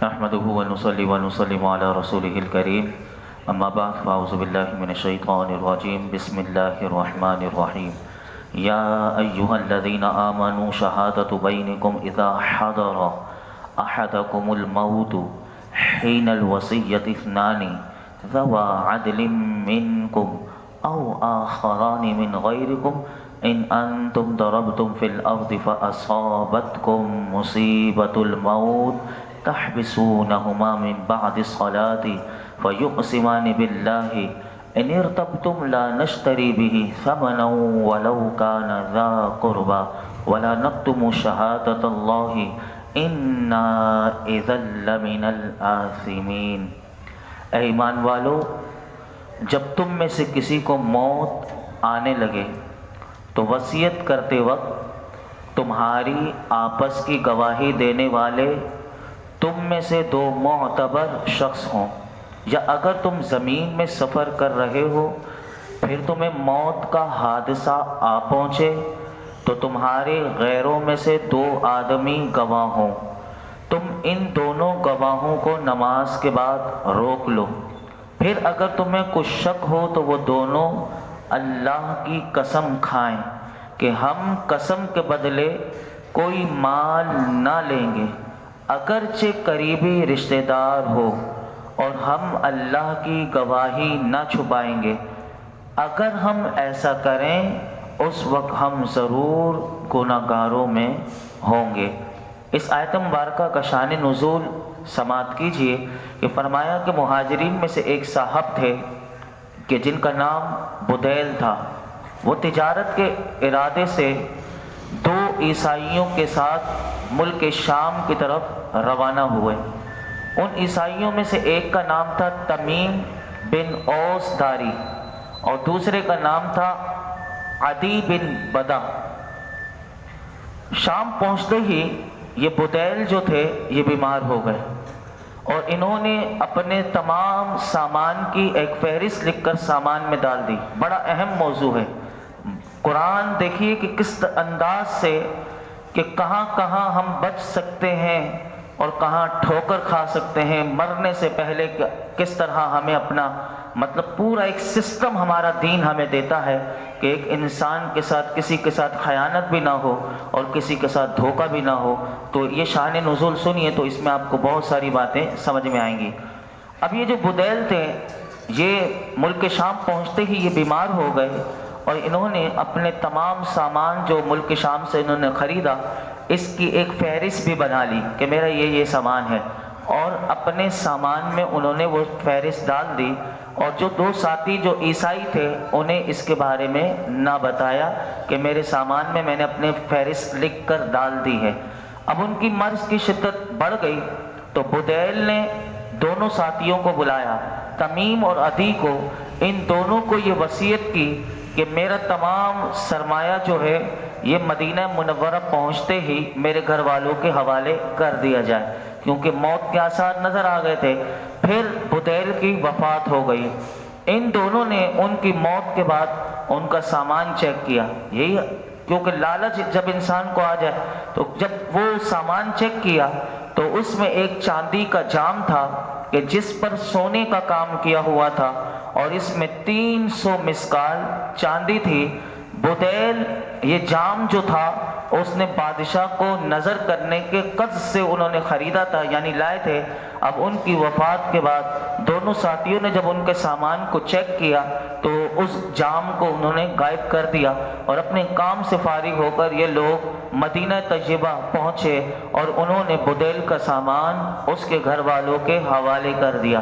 نحمده ونصلي ونسلم على رسوله الكريم اما بعد فاعوذ بالله من الشيطان الرجيم بسم الله الرحمن الرحيم يا ايها الذين آمنوا شهادة بينكم اذا حضر احدكم الموت حين الوصية اثنان ذوى عدل منكم او آخران من غيركم ان انتم ضربتم في الارض فاصابتكم مصيبة الموت تحبسونهما من بعد الصلاة فيقسمان بالله إن ارتبتم لا نشتري به ثمنا ولو كان ذا قربى ولا نكتم شهادة الله إنا إذا لمن الآثمين۔ اے ایمان والو، جب تم میں سے کسی کو موت آنے لگے تو وصیت کرتے وقت تمہاری آپس کی گواہی دینے والے تم میں سے دو معتبر شخص ہوں، یا اگر تم زمین میں سفر کر رہے ہو پھر تمہیں موت کا حادثہ آ پہنچے تو تمہارے غیروں میں سے دو آدمی گواہ ہوں، تم ان دونوں گواہوں کو نماز کے بعد روک لو، پھر اگر تمہیں کچھ شک ہو تو وہ دونوں اللہ کی قسم کھائیں کہ ہم قسم کے بدلے کوئی مال نہ لیں گے اگرچہ قریبی رشتہ دار ہو، اور ہم اللہ کی گواہی نہ چھپائیں گے، اگر ہم ایسا کریں اس وقت ہم ضرور گناہگاروں میں ہوں گے۔ اس آیت مبارکہ کا شان نزول سماعت کیجئے کہ فرمایا کہ مہاجرین میں سے ایک صاحب تھے کہ جن کا نام بدیل تھا، وہ تجارت کے ارادے سے دو عیسائیوں کے ساتھ ملک شام کی طرف روانہ ہوئے۔ ان عیسائیوں میں سے ایک کا نام تھا تمیم بن اوس داری اور دوسرے کا نام تھا عدی بن بدا۔ شام پہنچتے ہی یہ بدیل جو تھے یہ بیمار ہو گئے، اور انہوں نے اپنے تمام سامان کی ایک فہرست لکھ کر سامان میں ڈال دی۔ بڑا اہم موضوع ہے۔ قرآن دیکھیے کہ کس انداز سے کہ کہاں کہاں ہم بچ سکتے ہیں اور کہاں ٹھوکر کھا سکتے ہیں، مرنے سے پہلے کس طرح ہمیں اپنا پورا ایک سسٹم ہمارا دین ہمیں دیتا ہے کہ ایک انسان کے ساتھ کسی کے ساتھ خیانت بھی نہ ہو اور کسی کے ساتھ دھوکہ بھی نہ ہو۔ تو یہ شان نزول سنیے تو اس میں آپ کو بہت ساری باتیں سمجھ میں آئیں گی۔ اب یہ جو بدیل تھے یہ ملک شام پہنچتے ہی یہ بیمار ہو گئے، اور انہوں نے اپنے تمام سامان جو ملک شام سے انہوں نے خریدا اس کی ایک فہرست بھی بنا لی کہ میرا یہ سامان ہے، اور اپنے سامان میں انہوں نے وہ فہرست ڈال دی، اور جو دو ساتھی جو عیسائی تھے انہیں اس کے بارے میں نہ بتایا کہ میرے سامان میں میں نے اپنے فہرست لکھ کر ڈال دی ہے۔ اب ان کی مرض کی شدت بڑھ گئی تو بدیل نے دونوں ساتھیوں کو بلایا، تمیم اور عدی کو، ان دونوں کو یہ وصیت کی کہ میرا تمام سرمایہ جو ہے یہ مدینہ منورہ پہنچتے ہی میرے گھر والوں کے حوالے کر دیا جائے، کیونکہ موت کے آثار نظر آ گئے تھے۔ پھر بدیل کی وفات ہو گئی۔ ان دونوں نے ان کی موت کے بعد ان کا سامان چیک کیا، یہی کیونکہ لالچ جب انسان کو آ جائے تو جب وہ سامان چیک کیا تو اس میں ایک چاندی کا جام تھا کہ جس پر سونے کا کام کیا ہوا تھا، اور اس میں 300 مسکال چاندی تھی۔ بدیل یہ جام جو تھا اس نے بادشاہ کو نظر کرنے کے قصد سے انہوں نے خریدا تھا، یعنی لائے تھے۔ اب ان کی وفات کے بعد دونوں ساتھیوں نے جب ان کے سامان کو چیک کیا تو اس جام کو انہوں نے غائب کر دیا، اور اپنے کام سے فارغ ہو کر یہ لوگ مدینہ طیبہ پہنچے، اور انہوں نے بدیل کا سامان اس کے گھر والوں کے حوالے کر دیا۔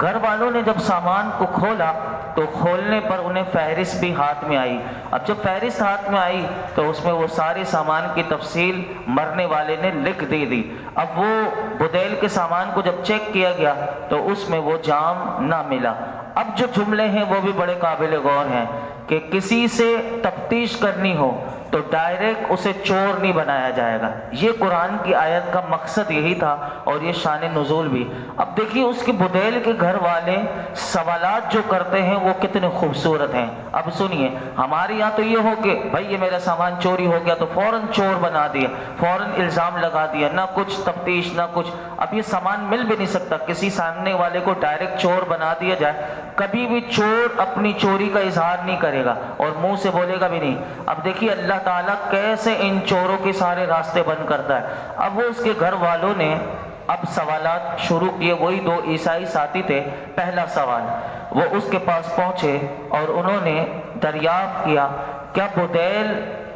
گھر والوں نے جب سامان کو کھولا تو کھولنے پر انہیں فہرست بھی ہاتھ میں آئی۔ اب جب فہرست ہاتھ میں آئی تو اس میں وہ سارے سامان کی تفصیل مرنے والے نے لکھ دی۔ اب وہ بدیل کے سامان کو جب چیک کیا گیا تو اس میں وہ جام نہ ملا۔ اب جو جملے ہیں وہ بھی بڑے قابل غور ہیں کہ کسی سے تفتیش کرنی ہو تو ڈائریکٹ اسے چور نہیں بنایا جائے گا۔ یہ قرآن کی آیت کا مقصد یہی تھا اور یہ شان نزول بھی۔ اب دیکھیے اس کے بدیل کے گھر والے سوالات جو کرتے ہیں وہ کتنے خوبصورت ہیں۔ اب سنیے، ہمارے یہاں تو یہ ہو کہ بھائی یہ میرا سامان چوری ہو گیا تو فوراً چور بنا دیا، فوراً الزام لگا دیا، نہ کچھ تفتیش نہ کچھ۔ اب یہ سامان مل بھی نہیں سکتا، کسی سامنے والے کو ڈائریکٹ چور بنا دیا جائے، کبھی بھی چور اپنی چوری کا اظہار نہیں کرے گا اور منہ سے بولے گا بھی نہیں۔ اب دیکھیے اللہ تعالیٰ کیسے ان چوروں کے سارے راستے بند کرتا ہے۔ اب وہ اس کے گھر والوں نے اب سوالات شروع کیے، وہی دو عیسائی ساتھی تھے۔ پہلا سوال، وہ اس کے پاس پہنچے اور انہوں نے دریافت کیا کیا بدیل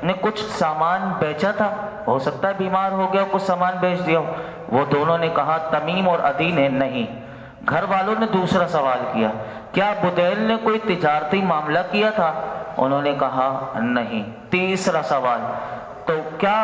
نے کچھ سامان بیچا تھا؟ ہو سکتا ہے بیمار ہو گیا کچھ سامان بیچ دیا ہو۔ وہ دونوں نے کہا تمیم اور عدی نے نہیں۔ گھر والوں نے دوسرا سوال کیا، کیا بدیل نے کوئی تجارتی معاملہ کیا تھا؟ انہوں نے کہا نہیں۔ تیسرا سوال، تو کیا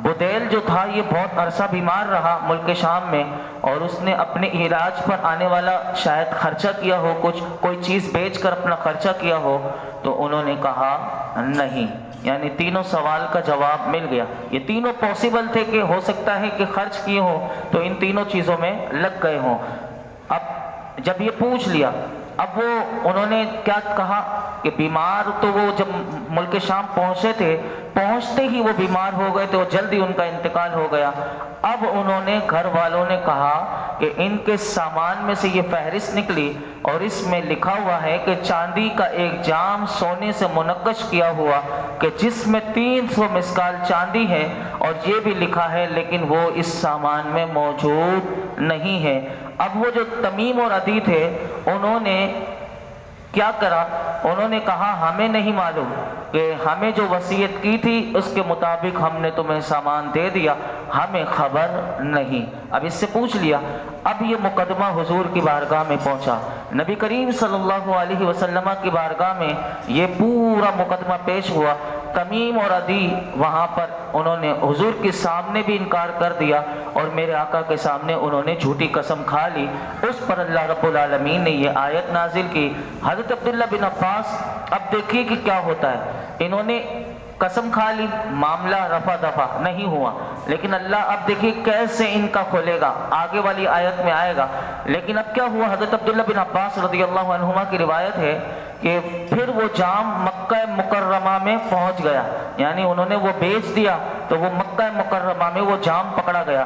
بدیل جو تھا یہ بہت عرصہ بیمار رہا ملک شام میں اور اس نے اپنے علاج پر آنے والا شاید خرچہ کیا ہو، کچھ کوئی چیز بیچ کر اپنا خرچہ کیا ہو؟ تو انہوں نے کہا نہیں۔ یعنی تینوں سوال کا جواب مل گیا۔ یہ تینوں پاسبل تھے کہ ہو سکتا ہے کہ خرچ کیے ہوں تو ان تینوں چیزوں میں لگ گئے ہوں۔ اب جب یہ پوچھ لیا، اب وہ انہوں نے کیا کہا کہ بیمار تو وہ جب ملک شام پہنچے تھے، پہنچتے ہی وہ بیمار ہو گئے تو جلدی ان کا انتقال ہو گیا۔ اب انہوں نے گھر والوں نے کہا کہ ان کے سامان میں سے یہ فہرست نکلی اور اس میں لکھا ہوا ہے کہ چاندی کا ایک جام سونے سے منقش کیا ہوا کہ جس میں 300 مسکال چاندی ہے، اور یہ بھی لکھا ہے لیکن وہ اس سامان میں موجود نہیں ہے۔ اب وہ جو تمیم اور عدی تھے انہوں نے کیا کرا؟ انہوں نے کہا ہمیں نہیں معلوم، کہ ہمیں جو وصیت کی تھی اس کے مطابق ہم نے تمہیں سامان دے دیا، ہمیں خبر نہیں۔ اب اس سے پوچھ لیا۔ اب یہ مقدمہ حضور کی بارگاہ میں پہنچا، نبی کریم صلی اللہ علیہ وسلم کی بارگاہ میں یہ پورا مقدمہ پیش ہوا۔ تمیم اور عدی وہاں پر انہوں نے حضور کے سامنے بھی انکار کر دیا اور میرے آقا کے سامنے انہوں نے جھوٹی قسم کھا لی۔ اس پر اللہ رب العالمین نے یہ آیت نازل کی۔ حضرت عبداللہ بن عباس، اب دیکھیے کہ کیا ہوتا ہے، انہوں نے قسم کھا لی، معاملہ رفع دفع نہیں ہوا، لیکن اللہ اب دیکھیے کیسے ان کا کھولے گا، آگے والی آیت میں آئے گا۔ لیکن اب کیا ہوا، حضرت عبداللہ بن عباس رضی اللہ عنہما کی روایت ہے کہ پھر وہ جام مکہ مکرمہ میں پہنچ گیا، یعنی انہوں نے وہ بیچ دیا تو وہ مکہ مکرمہ میں وہ جام پکڑا گیا۔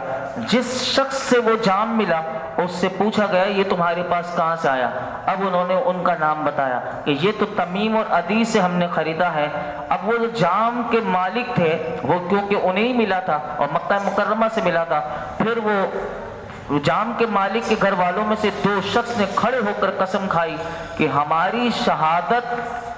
جس شخص سے وہ جام ملا اس سے پوچھا گیا یہ تمہارے پاس کہاں سے آیا؟ اب انہوں نے ان کا نام بتایا کہ یہ تو تمیم اور عدی سے ہم نے خریدا ہے۔ اب وہ جو جام کے مالک تھے وہ کیونکہ انہیں ہی ملا تھا اور مکہ مکرمہ سے ملا تھا، پھر وہ جام کے مالک کے گھر والوں میں سے دو شخص نے کھڑے ہو کر قسم کھائی کہ ہماری شہادت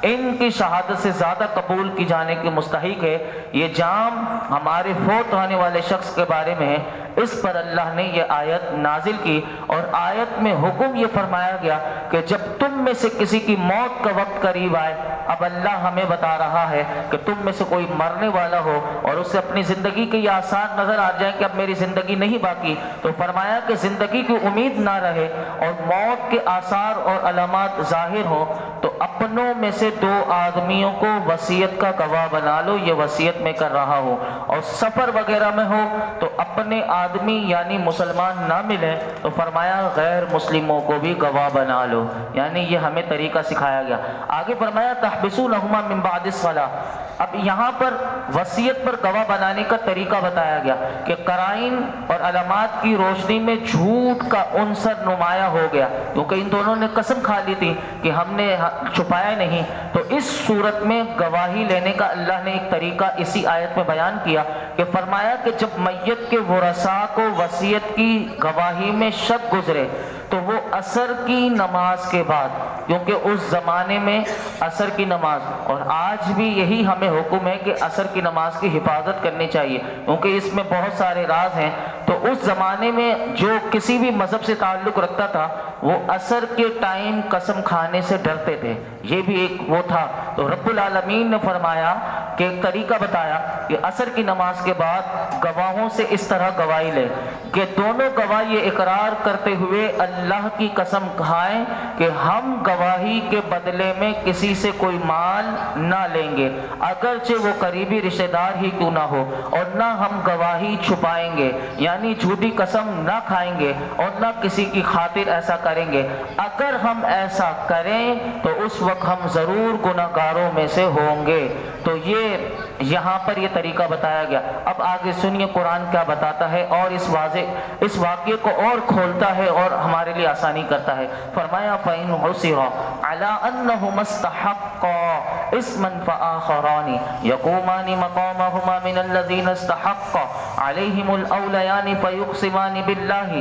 ان کی شہادت سے زیادہ قبول کی جانے کی مستحق ہے، یہ جام ہمارے فوت ہونے والے شخص کے بارے میں ہے۔ اس پر اللہ نے یہ آیت نازل کی اور آیت میں حکم یہ فرمایا گیا کہ جب تم میں سے کسی کی موت کا وقت قریب آئے، اب اللہ ہمیں بتا رہا ہے کہ تم میں سے کوئی مرنے والا ہو اور اسے اپنی زندگی کے یہ آثار نظر آ جائیں کہ اب میری زندگی نہیں باقی، تو فرمایا کہ زندگی کی امید نہ رہے اور موت کے آثار اور علامات ظاہر ہوں تو اپنوں میں سے دو آدمیوں کو وصیت کا گواہ بنا لو، یہ وصیت میں کر رہا ہوں، اور سفر وغیرہ میں ہو تو اپنے آدمی یعنی مسلمان نہ ملے تو فرمایا غیر مسلموں کو بھی گواہ بنا لو، یعنی یہ ہمیں طریقہ سکھایا گیا۔ آگے فرمایا تحبسونہما من بعد الصلاۃ۔ اب یہاں پر وصیت پر گواہ بنانے کا طریقہ بتایا گیا کہ قرائن اور علامات کی روشنی میں جھوٹ کا عنصر نمایاں ہو گیا، کیونکہ ان دونوں نے قسم کھا لی تھی کہ ہم نے چھپایا نہیں، تو اس صورت میں گواہی لینے کا اللہ نے ایک طریقہ اسی آیت میں بیان کیا کہ فرمایا کہ جب میت کے ورثاء کو وصیت کی گواہی میں شک گزرے تو وہ عصر کی نماز کے بعد، کیونکہ اس زمانے میں عصر کی نماز، اور آج بھی یہی ہمیں حکم ہے کہ عصر کی نماز کی حفاظت کرنی چاہیے کیونکہ اس میں بہت سارے راز ہیں، تو اس زمانے میں جو کسی بھی مذہب سے تعلق رکھتا تھا وہ عصر کے ٹائم قسم کھانے سے ڈرتے تھے، یہ بھی ایک وہ تھا۔ تو رب العالمین نے فرمایا کہ ایک طریقہ بتایا کہ عصر کی نماز کے بعد گواہوں سے اس طرح گواہی لے کہ دونوں گواہ یہ اقرار کرتے ہوئے اللہ کی قسم کھائیں کہ ہم گواہی کے بدلے میں کسی سے کوئی مال نہ لیں گے، اگرچہ وہ قریبی رشتہ دار ہی کیوں نہ ہو، اور نہ ہم گواہی چھپائیں گے، یعنی جھوٹی قسم نہ کھائیں گے اور نہ کسی کی خاطر ایسا کریں گے۔ اگر ہم ایسا کریں تو اس وقت ہم ضرور گناہگاروں میں سے ہوں گے۔ تو یہ یہاں پر یہ طریقہ بتایا گیا۔ اب آگے سنیے قرآن کیا بتاتا ہے اور اس واقعے کو اور کھولتا ہے اور ہمارے لیے آسانی کرتا ہے۔ فرمایا فَإِنْ عُثِرَ عَلَىٰ أَنَّهُمَا اسْتَحَقَّا إِثْمًا فَآخَرَانِ يَقُومَانِ مَقَامَهُمَا مِنَ الَّذِينَ اسْتَحَقَّ عَلَيْهِمُ الْأَوْلَيَانِ فَيُقْسِمَانِ بِاللَّهِ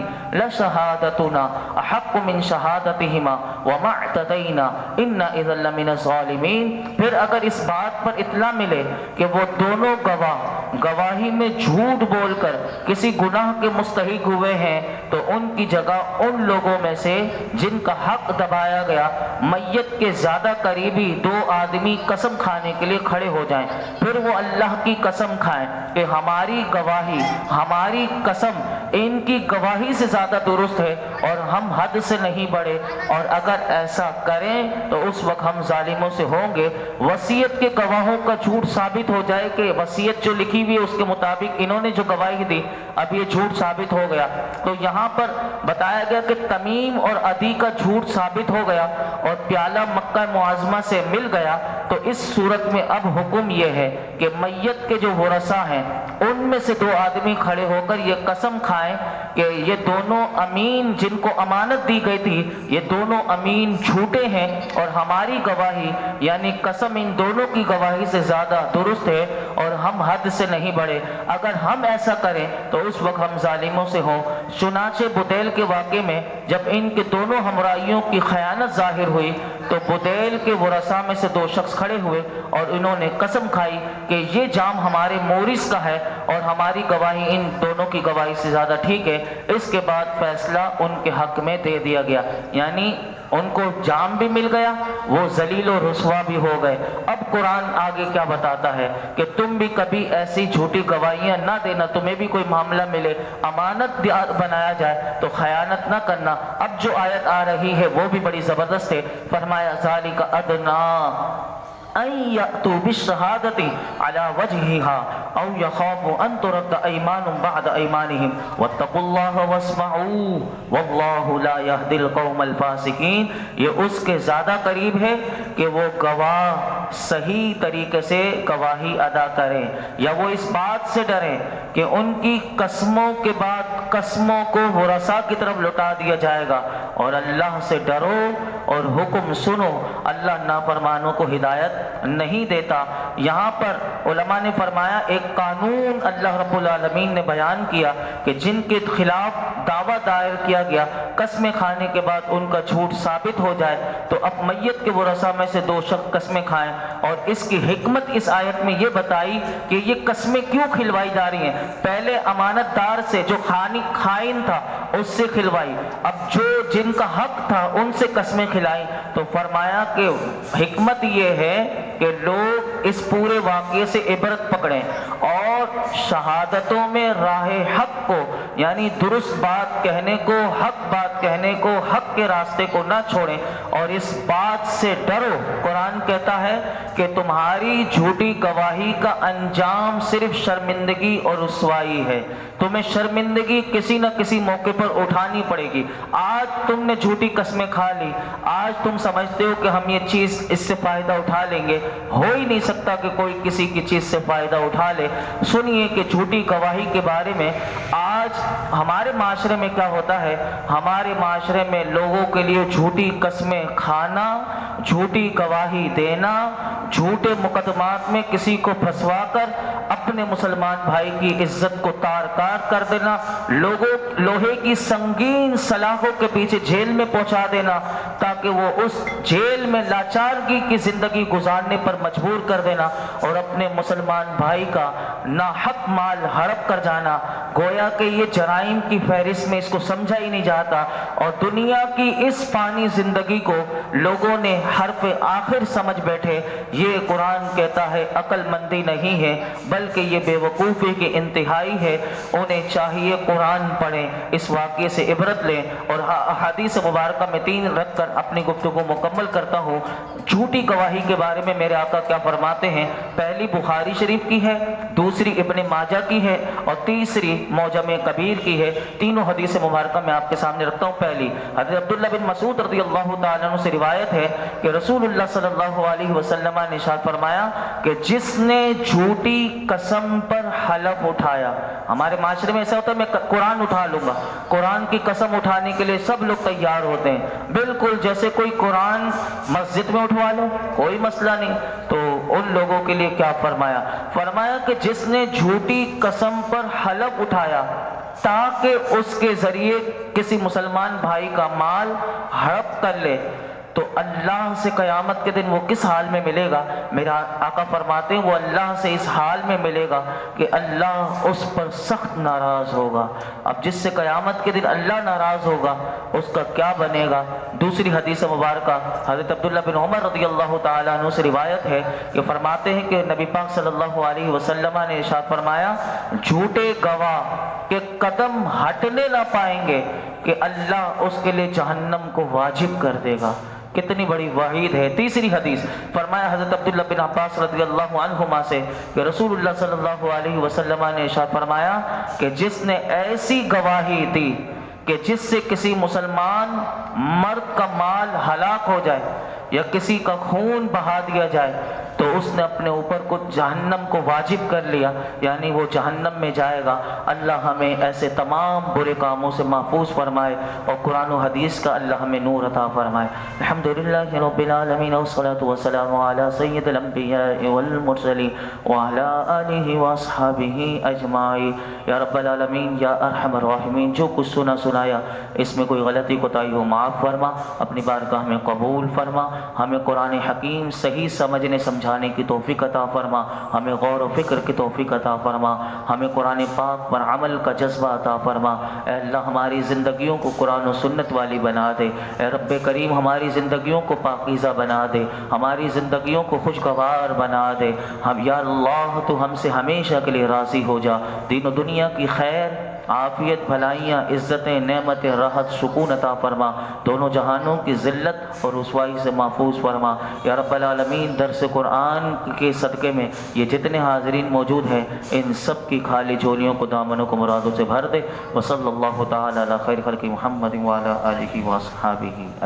لَشَهَادَتُنَا أَحَقُّ مِنْ شَهَادَتِهِمَا وَمَا اعْتَدَيْنَا إِنَّا إِذًا لَّمِنَ الظَّالِمِينَ۔ پھر اگر اس بات پر اطلاع ملے کہ وہ دونوں گواہ گواہی میں جھوٹ بول کر کسی گناہ کے مستحق ہوئے ہیں تو ان کی جگہ ان لوگوں میں سے جن کا حق دبایا گیا میت کے زیادہ قریبی دو آدمی قسم کھانے کے لیے کھڑے ہو جائیں، پھر وہ اللہ کی قسم کھائیں کہ ہماری گواہی، ہماری قسم ان کی گواہی سے زیادہ درست ہے اور ہم حد سے نہیں بڑھے، اور اگر ایسا کریں تو اس وقت ہم ظالموں سے ہوں گے۔ وصیت کے گواہوں کا جھوٹ ثابت ہو جائے کہ وصیت جو لکھی ہوئی ہے اس کے مطابق انہوں نے جو گواہی دی اب یہ جھوٹ ثابت ہو گیا، تو یہاں پر بتایا گیا کہ تمیم اور عدی کا جھوٹ ثابت ہو گیا اور پیالہ مکہ معظمہ سے مل گیا۔ تو اس صورت میں اب حکم یہ ہے کہ میت کے جو ورثہ ہیں ان میں سے دو آدمی کھڑے ہو کر یہ قسم کھائیں کہ یہ دونوں امین جن کو امانت دی گئی تھی یہ دونوں امین جھوٹے ہیں اور ہماری گواہی یعنی قسم ان دونوں کی گواہی سے زیادہ درست ہے اور ہم حد سے نہیں بڑھے۔ اگر ہم ایسا کریں تو اس وقت ہم ظالموں سے ہوں۔ چنانچہ بدیل کے واقعے میں جب ان کے دونوں ہمراہیوں کی خیانت ظاہر ہوئی تو بدیل کے ورثاء میں سے دو شخص کھڑے ہوئے اور انہوں نے قسم کھائی کہ یہ جام ہمارے مورث کا ہے اور ہماری گواہی ان دونوں کی گواہی سے زیادہ ٹھیک ہے۔ اس کے بعد فیصلہ ان کے حق میں دے دیا گیا، یعنی ان کو جام بھی مل گیا، وہ ذلیل و رسوا بھی ہو گئے۔ اب قرآن آگے کیا بتاتا ہے کہ تم بھی کبھی ایسی جھوٹی گواہیاں نہ دینا، تمہیں بھی کوئی معاملہ ملے امانت بنایا جائے تو خیانت نہ کرنا۔ اب جو آیت آ رہی ہے وہ بھی بڑی زبردست ہے۔ فرمایا ذالک ادنا ان یأتوا بالشہادۃ علی وجہہا او یخافوا ان ترد ایمان بعد ایمانہم واتقوا اللہ واسمعوا واللہ لا یہدی القوم الفاسقین۔ یہ اس کے زیادہ قریب ہے کہ وہ گواہ صحیح طریقے سے گواہی ادا کریں یا وہ اس بات سے ڈریں کہ ان کی قسموں کے بعد قسموں کو ورثاء کی طرف لوٹا دیا جائے گا، اور اللہ سے ڈرو اور حکم سنو، اللہ نافرمانوں کو ہدایت نہیں دیتا۔ یہاں پر علماء نے فرمایا ایک قانون اللہ رب العالمین نے بیان کیا کہ جن کے خلاف دعویٰ دائر کیا گیا قسمیں کھانے کے بعد ان کا جھوٹ ثابت ہو جائے تو اب میت کے ورثاء میں سے دو شخص قسمیں کھائیں، اور اس کی حکمت اس آیت میں یہ بتائی کہ یہ قسمیں کیوں کھلوائی جا رہی ہیں۔ پہلے امانت دار سے جو خائن تھا اس سے کھلوائی، اب جو جن کا حق تھا ان سے قسمیں کھلائیں، تو فرمایا کہ حکمت یہ ہے کہ لوگ اس پورے واقعے سے عبرت پکڑیں اور شہادتوں میں راہ حق کو یعنی درست بات کہنے کو، حق بات کہنے کو، حق کے راستے کو نہ چھوڑیں، اور اس بات سے ڈرو۔ قرآن کہتا ہے کہ تمہاری جھوٹی گواہی کا انجام صرف شرمندگی اور رسوائی ہے، تمہیں شرمندگی کسی نہ کسی موقع پر اٹھانی پڑے گی۔ آج تم نے جھوٹی قسمیں کھا لی، آج تم سمجھتے ہو کہ ہم یہ چیز اس سے فائدہ اٹھا لیں گے، ہو ہی نہیں سکتا کہ کوئی کسی کی چیز سے فائدہ اٹھا لے۔ سنیے کہ جھوٹی گواہی کے بارے میں آج ہمارے معاشرے میں کیا ہوتا ہے۔ ہمارے معاشرے میں لوگوں کے لیے جھوٹی قسمیں کھانا، جھوٹی گواہی دینا، جھوٹے مقدمات میں کسی کو پھنسوا کر اپنے مسلمان بھائی کی عزت کو تار کار کر دینا، لوگوں لوہے کی سنگین سلاخوں کے پیچھے جیل میں پہنچا دینا تاکہ وہ اس جیل میں لاچارگی کی زندگی گزارنے پر مجبور کر دینا، اور اپنے مسلمان بھائی کا ناحق مال ہڑپ کر جانا، گویا کہ یہ جرائم کی فہرست میں اس کو سمجھا ہی نہیں جاتا، اور دنیا کی اس فانی زندگی کو لوگوں نے حرف آخر سمجھ بیٹھے۔ یہ قرآن کہتا ہے عقل مندی نہیں ہے بلکہ یہ بے وقوفی کی انتہائی ہے۔ انہیں چاہیے قرآن پڑھیں، اس واقعے سے عبرت لیں۔ اور احادیث مبارکہ میں 3 رکھ کر اپنی گفتگو مکمل کرتا ہوں۔ جھوٹی گواہی کے بارے میں میرے آقا کیا فرماتے ہیں؟ پہلی بخاری شریف کی ہے، دوسری ابن ماجہ کی ہے، اور تیسری معجم کبیر کی ہے۔ تینوں حدیث مبارکہ میں آپ کے سامنے رکھتا ہوں۔ پہلی حضرت عبداللہ بن مسعود رضی اللہ تعالیٰ عنہ سے روایت ہے کہ رسول اللہ صلی اللہ علیہ وسلم نے ارشاد فرمایا کہ جس نے جھوٹی قسم پر حلف اٹھایا، ہمارے معاشرے میں ایسا ہوتا ہے میں قرآن اٹھا لوں گا، قرآن کی قسم اٹھانے کے لیے سب لوگ تیار ہوتے ہیں، بالکل جیسے کوئی قرآن مسجد میں اٹھوا لو کوئی مسئلہ نہیں۔ تو ان لوگوں کے لیے کیا فرمایا؟ فرمایا کہ جس نے جھوٹی قسم پر حلف اٹھایا تاکہ اس کے ذریعے کسی مسلمان بھائی کا مال ہڑپ کر لے، تو اللہ سے قیامت کے دن وہ کس حال میں ملے گا؟ میرا آقا فرماتے ہیں وہ اللہ سے اس حال میں ملے گا کہ اللہ اس پر سخت ناراض ہوگا۔ اب جس سے قیامت کے دن اللہ ناراض ہوگا اس کا کیا بنے گا؟ دوسری حدیث مبارکہ حضرت عبداللہ بن عمر رضی اللہ تعالیٰ عنہ سے روایت ہے کہ فرماتے ہیں کہ نبی پاک صلی اللہ علیہ وسلم نے ارشاد فرمایا جھوٹے گواہ کے قدم ہٹنے نہ پائیں گے کہ اللہ اس کے لیے جہنم کو واجب کر دے گا۔ کتنی بڑی وعید ہے۔ تیسری حدیث فرمایا حضرت عبداللہ بن عباس رضی اللہ عنہما سے کہ رسول اللہ صلی اللہ علیہ وسلم نے ارشاد فرمایا کہ جس نے ایسی گواہی دی کہ جس سے کسی مسلمان مرد کا مال ہلاک ہو جائے یا کسی کا خون بہا دیا جائے تو اس نے اپنے اوپر کو جہنم کو واجب کر لیا، یعنی وہ جہنم میں جائے گا۔ اللہ ہمیں ایسے تمام برے کاموں سے محفوظ فرمائے اور قرآن و حدیث کا اللہ ہمیں نور عطا فرمائے۔ الحمدللہ رب العالمین والصلاة والسلام علی سید الانبیاء والمرسلین وعلی آلہ واصحابہ اجمعین۔ یا رب العالمین یا ارحم الراحمین، جو کچھ سنایا اس میں کوئی غلطی کوتاہی ہو معاف فرما، اپنی بارگاہ میں قبول فرما، ہمیں قرآن حکیم صحیح سمجھنے سمجھانے کی توفیق عطا فرما، ہمیں غور و فکر کی توفیق عطا فرما، ہمیں قرآن پاک پر عمل کا جذبہ عطا فرما۔ اے اللہ ہماری زندگیوں کو قرآن و سنت والی بنا دے۔ اے رب کریم ہماری زندگیوں کو پاکیزہ بنا دے، ہماری زندگیوں کو خوشگوار بنا دے۔ ہم یا اللہ تو ہم سے ہمیشہ کے لیے راضی ہو جا، دین و دنیا کی خیر، عافیت، بھلائیاں، عزتیں، نعمتیں، راحت، سکون عطا فرما، دونوں جہانوں کی ذلت اور رسوائی سے محفوظ فرما۔ یا رب العالمین درس قرآن کے صدقے میں یہ جتنے حاضرین موجود ہیں ان سب کی خالی جھولیوں کو، دامنوں کو مرادوں سے بھر دے۔ وصلی اللہ تعالی علی خیر خلق محمد وعلی آلہ واصحابہ۔